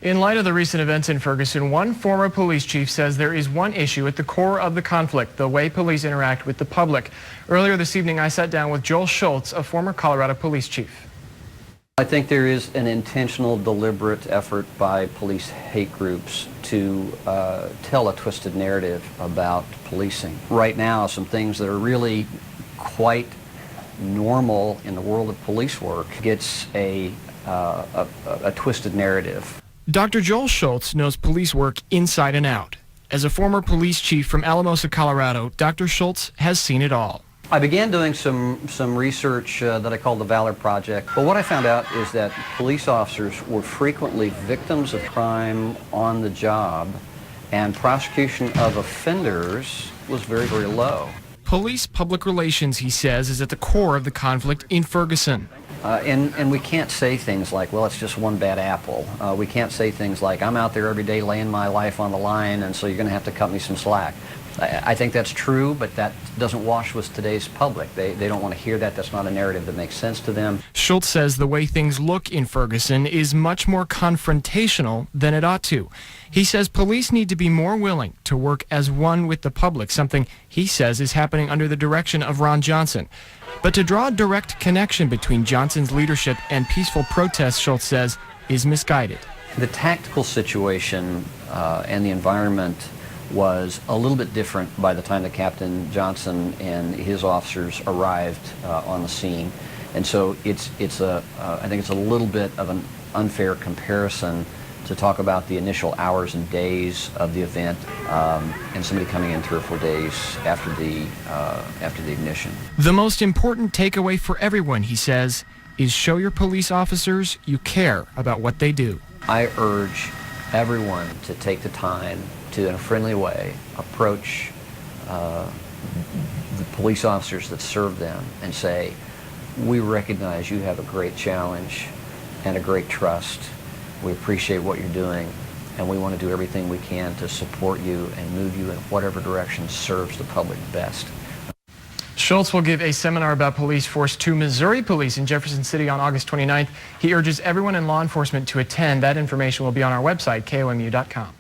In light of the recent events in Ferguson, one former police chief says there is one issue at the core of the conflict: the way police interact with the public. Earlier this evening, I sat down with Joel Schultz, a former Colorado police chief. I think there is an intentional, deliberate effort by police hate groups to tell a twisted narrative about policing. Right now, some things that are really quite normal in the world of police work gets a twisted narrative. Dr. Joel Schultz knows police work inside and out. As a former police chief from Alamosa, Colorado, Dr. Schultz has seen it all. I began doing some research that I call the Valor Project. But what I found out is that police officers were frequently victims of crime on the job, and prosecution of offenders was very, very low. Police public relations, he says, is at the core of the conflict in Ferguson. And we can't say things like, well, it's just one bad apple. We can't say things like, I'm out there every day laying my life on the line, and so you're going to have to cut me some slack. I think that's true, but that doesn't wash with today's public. They don't want to hear that. That's not a narrative that makes sense to them. Schultz says the way things look in Ferguson is much more confrontational than it ought to. He says police need to be more willing to work as one with the public, something he says is happening under the direction of Ron Johnson. But to draw a direct connection between Johnson's leadership and peaceful protests, Schultz says, is misguided. The tactical situation and the environment was a little bit different by the time that Captain Johnson and his officers arrived on the scene. And so I think it's a little bit of an unfair comparison to talk about the initial hours and days of the event and somebody coming in 3 or 4 days after the ignition. The most important takeaway for everyone, he says, is show your police officers you care about what they do. I urge everyone to take the time to, in a friendly way, approach the police officers that serve them and say, we recognize you have a great challenge and a great trust. We appreciate what you're doing, and we want to do everything we can to support you and move you in whatever direction serves the public best. Schultz will give a seminar about police force to Missouri police in Jefferson City on August 29th. He urges everyone in law enforcement to attend. That information will be on our website, komu.com.